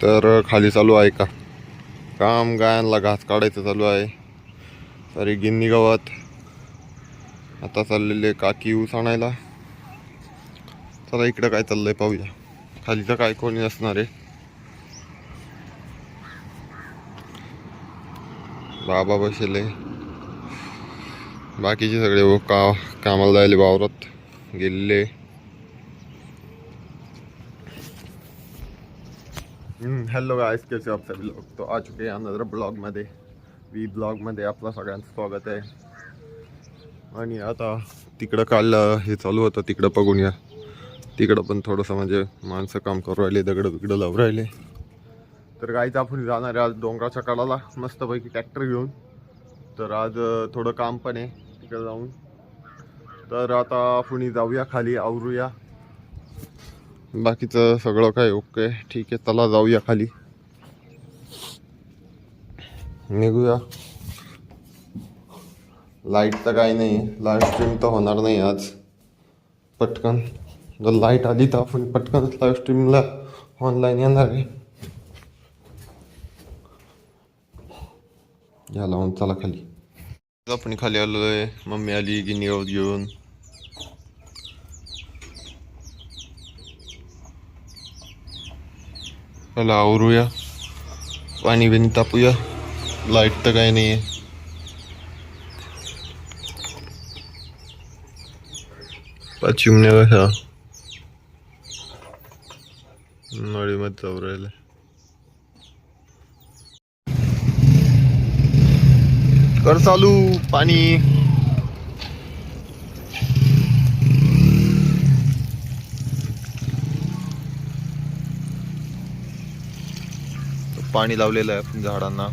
तर खाली चालू आहे का काम, गायांना घास काढायचं चालू आहे. सारी गिन्नी गावात आता चाललेले काकी ऊस आणायला. चला इकडं काय चाललंय पाहूया. खाली तर काय कोणी नसणार आहे. बाबा बसले, बाकीचे सगळे कामाला जायले, वावरात गेलेले. हेलो गाइस, कैसे आप सभी लोग. तो आ चुके हैं अनदर ब्लॉग मध्ये. ब्लॉग मध्ये आपलं सगळ्यांचं स्वागत आहे. आणि आता तिकडं काल हे चालू होतं, तिकडं बघून या. तिकडं पण थोडंसं म्हणजे माणसं काम करू राहिले, दगड बिगडं लावून राहिले. तर गाईच आपण जाणार आहे आज डोंगराच्या कडाला मस्तपैकी ट्रॅक्टर घेऊन. तर आज थोडं काम पण आहे तिकडं जाऊन. तर आता आपण जाऊया खाली, आवरूया. बाकीचं सगळं काय ओके, ठीक आहे. चला जाऊया खाली, निघूया. लाईट तर काही नाही, लाईव्ह स्ट्रीम तर होणार नाही आज. पटकन जर लाईट आली तर आपण पटकन लाईव्ह स्ट्रीमला ऑनलाईन येणार आहे. या लावून चला खाली. आपण खाली आलोय, मम्मी आली गिनी गवत घेऊन. चला आवरूया, पाणी बिणी तापूया. लाईट तर काही नाही आहे. चिमण्या कशा नळीमध्ये जाऊ राहिल्या. कर चालू पाणी. पाणी लावलेलं आहे आपण झाडांना.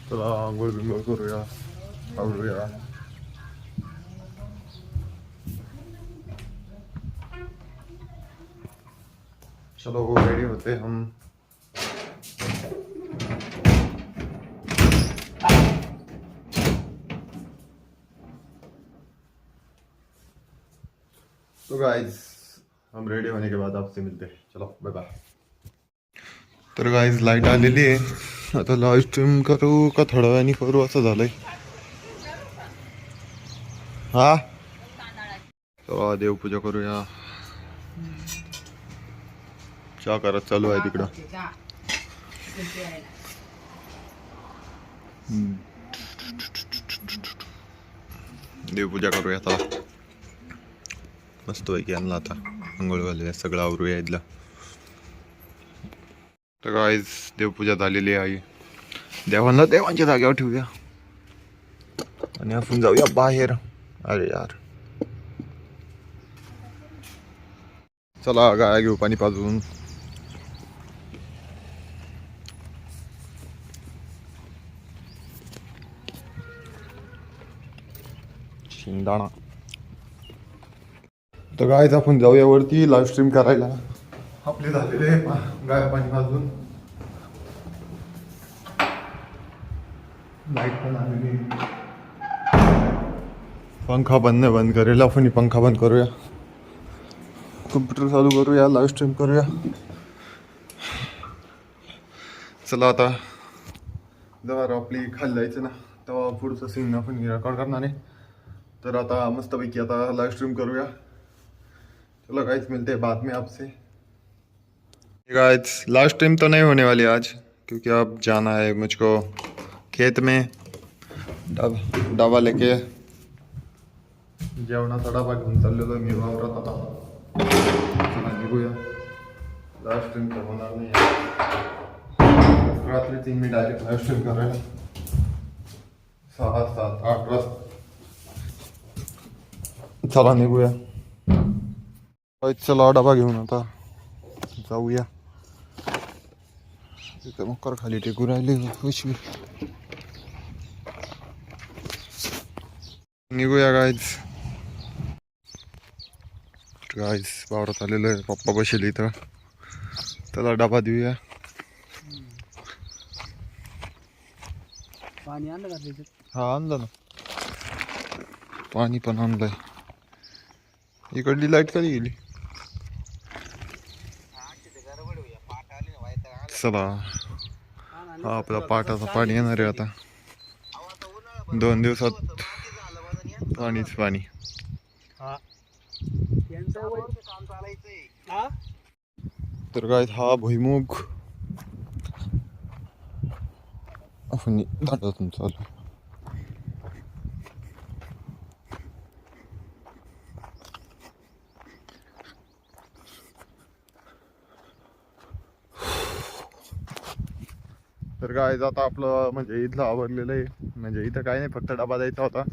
चला आंघोळ बिंघोळ करूया, आवरूया. चलो वो रेडी होते हम. तो गाइस हम रेडी होने के बाद आपसे मिलते हैं. चलो बाय बाय. तर गाइस लाईट आलेली आहे. आता लाईव्ह स्ट्रीम करू का थोड्या वेळाने करू असं झालंय. हा चला देवपूजा करूया. चहा करत चालू आहे तिकडं. देवपूजा करूया आता मस्त पैकी. आणला आता आंघोळ घालूया, सगळं आवरूया इथलं. तर गाईज देवपूजा झालेली आहे. देवांना देवांच्या जागेवर ठेवूया आणि आपण जाऊया बाहेर. अरे यार चला गाय घेऊ पाणी पाजून. शिंगदाणा. तर गायच आपण जाऊया वरती लाईव्ह स्ट्रीम करायला. आपले झालेले गाय पाणी पाजून. लाईट पण आलेली. पंखा बंद करेल आपण. पंखा बंद करूया, कम्प्युटर चालू करूया, लाईव्ह स्ट्रीम करूया. चला आता जर आपली खाली जायचं ना तेव्हा पुढचं सीन आपण रेकॉर्ड करणार आहे. तर आता मस्तपैकी आता लाइव स्ट्रीम करूया. चलो गाइस मिलते हैं बाद में आपसे. गाइस लाइव स्ट्रीम तो नहीं होने वाली आज, क्योंकि अब जाना है मुझको खेत में. डबा लेके जेवणाचा डबा घेऊन चाललेलो मी वावरात. आता चला निघूया. लाइव स्ट्रीम तर होणार नाही. रात्री 3 मी डायरेक्ट लाइव स्ट्रीम करायला 6, 7, 8 वाजता. चला निघूया. चला डबा घेऊन आता जाऊया. तिथे मकर खाली टेकू राहिले पिशवी. निघूया गाईज. वावरात आलेलो आहे. पप्पा बसले इथं. त्याला डबा देऊया. पाणी आणलं का त्याच्यात? हा आणलं ना, पाणी पण आणलंय. इकडली लाईट कधी गेली? चला, हा आपला पाटाचं पाणी येणार आहे आता 2 दिवसात. पाणीच पाणी. तर काय हा भुईमुग आपण दाटातून चालू. तर काय आता आपलं म्हणजे इथलं आवरलेलं आहे. म्हणजे इथं काय नाही, फक्त डबा द्यायचा होता.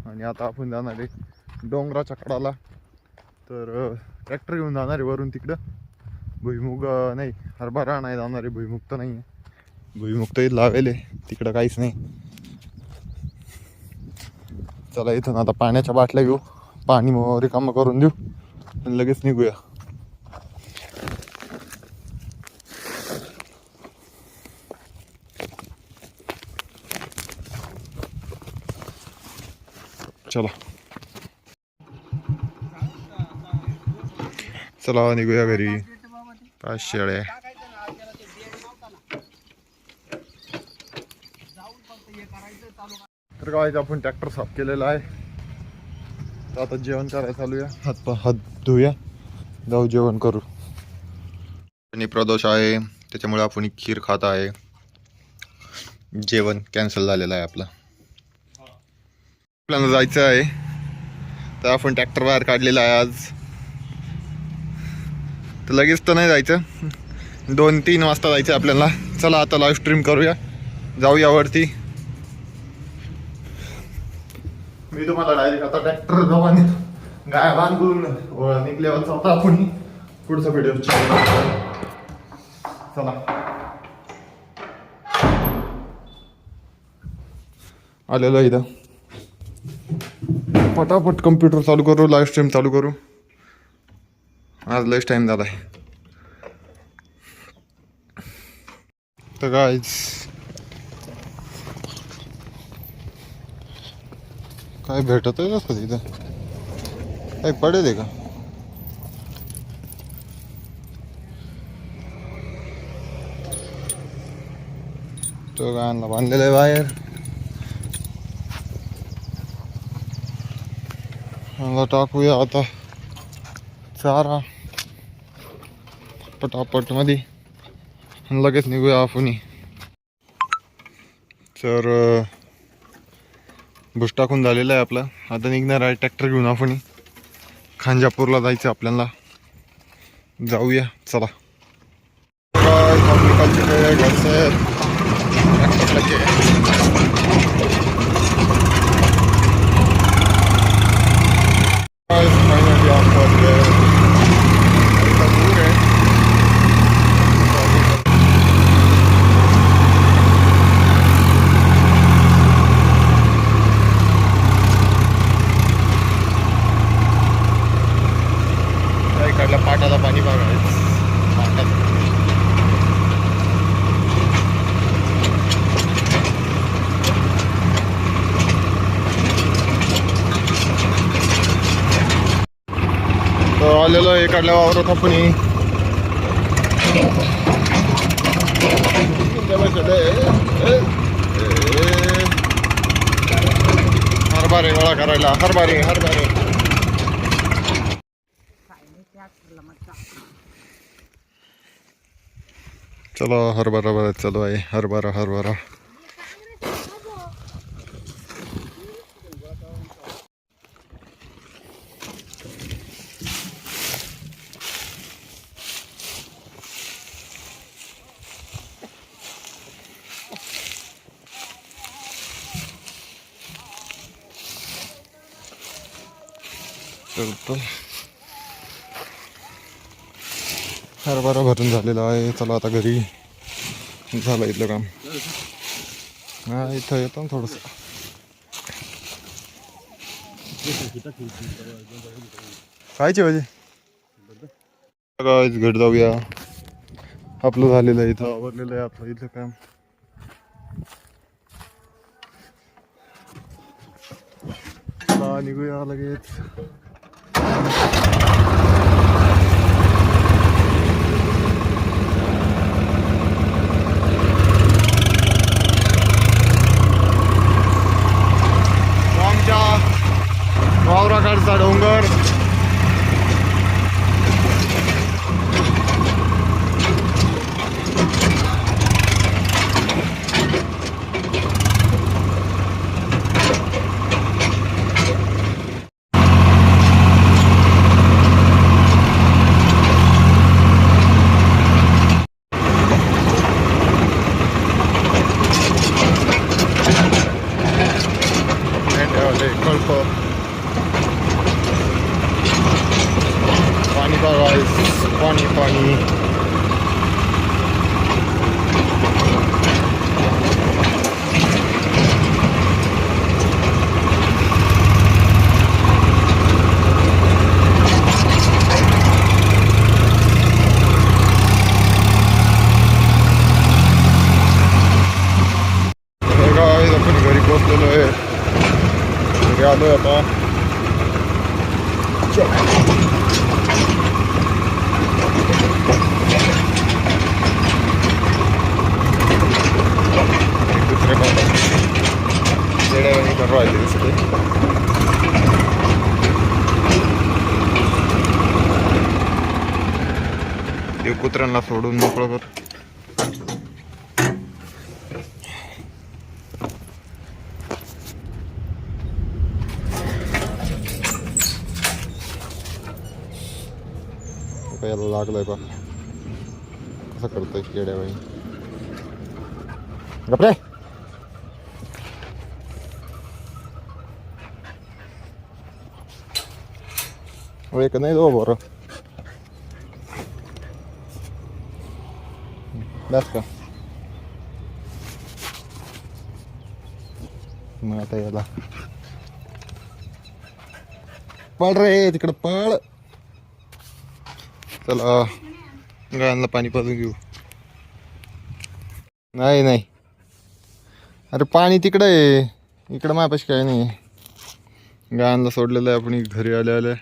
आणि आता आपण जाणार आहे डोंगराच्या कडाला. तर ट्रॅक्टर घेऊन जाणार आहे वरून तिकडं. भुईमुग नाही, हरभरा नाही जाणार आहे. भुईमुग तर नाही आहे, भुईमुग तर इथं लावेल आहे, तिकडं काहीच नाही. चला इथून आता पाण्याच्या बाटल्या घेऊ, पाणी रिकामं करून देऊ आणि लगेच निघूया. चला चला निघूया घरी. 5 शेळ्या. तर काय आपण ट्रॅक्टर साफ केलेला आहे. तर आता जेवण करायला चालूया. हात धुया, जाऊ जेवण करू. आणि प्रदोष आहे त्याच्यामुळे आपण खीर खात आहे. जेवण कॅन्सल झालेलं आहे आपलं. आपल्याला जायचं आहे, तर आपण ट्रॅक्टर बाहेर काढलेला आहे आज. तर लगेच तर नाही जायचं, 2-3 वाजता जायचं आपल्याला. चला आता लाईव्ह स्ट्रीम करूया, जाऊया वरती. मी तुम्हाला डायरेक्ट आता ट्रॅक्टर जवळ गाय बांधून निघल्यावर आता आपण पुढचा व्हिडिओ चला. आलेलो इथं, पटापट कम्प्युटर चालू करू, लाईव्ह स्ट्रीम चालू करू. आज लयच टाइम झालाय. तर गाईज काय भेटत आहे का तिथं? काही पडेल आहे का? तो गाणला बांधलेला आहे बाहेर. मला टाकूया आता चारा पटापट मध्ये, लगेच निघूया आपण. तर बुश टाकून झालेलं आहे आपलं. आता निघणार आहे ट्रॅक्टर घेऊन आपण. खांजापूरला जायचं आपल्याला, जाऊया चला. पाटाला पाणी बघायचं. तर आलेलो एकाडल्या वावरात आपण. हरभरे गोळा करायला. हरभरे चलो, हरभरा चालू आहे. हरभरा हरभरा भरून झालेला आहे. चला आता घरी. झालं इथलं काम. हा इथं येतो ना थोडस. कायची पाहिजे घट जाऊया. आपलं झालेलं आहे, इथं आवरलेलं आहे आपलं इथलं काम. चला निघूया लगेच. आमच्या वावराकडचा डोंगर पाणी बघा, पाणी पाणी. आपण घरी पोहोचलेलो आहे. घरी आलोय आता. दुसरे पण कर राहिले सगळे. ते कुत्र्यांना सोडून मोकळं कर. याला लागलंय बा कसं करतोय केड्या बाई. गपरे एक नाही दो बरं बस का. मग आता याला पळ रे तिकडं पळ. चला गायांना पाणी पाजून घेऊ. नाही नाही अरे पाणी तिकडं आहे, इकडं माझ्यापाशी काय नाही. गायांना सोडलेलं आहे आपण घरी आले आले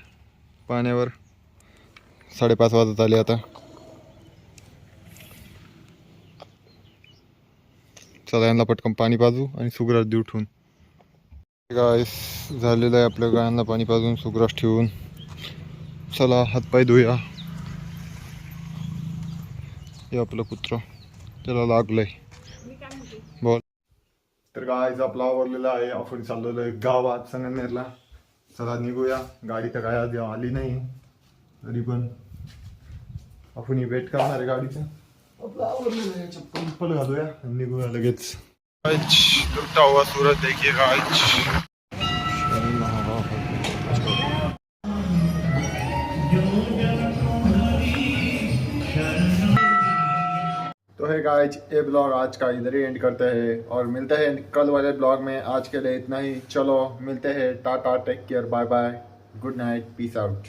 पाण्यावर. 5:30 वाजत आले आता. चला यांना पटकन पाणी पाजू आणि सुग्रास देऊ ठेवून. गाईस झालेलं आहे आपल्या गायांना पाणी पाजून सुग्रास ठेवून. चला हातपाय धुया. हे आपलं कुत्र त्याला लागलंय. बोल. तर गायचं आपला आवरलेला आहे. आपण चाललेलो आहे गावात संगमनेरला. चला निघूया. गाडी तर काय आधी आली नाही तरी पण आपण वेट करणार आहे गाडीचं. आपलं आवरलेलं आहे. चप्पल घालूया आणि निघूया लगेच. टूटा हुआ सूरज देखिए गाइस. तो है गाइज ये ब्लॉग आज का इधर ही एंड करते हैं और मिलते हैं कल वाले ब्लॉग में. आज के लिए इतना ही. चलो मिलते हैं. Tata, take care, bye bye, good night, peace out.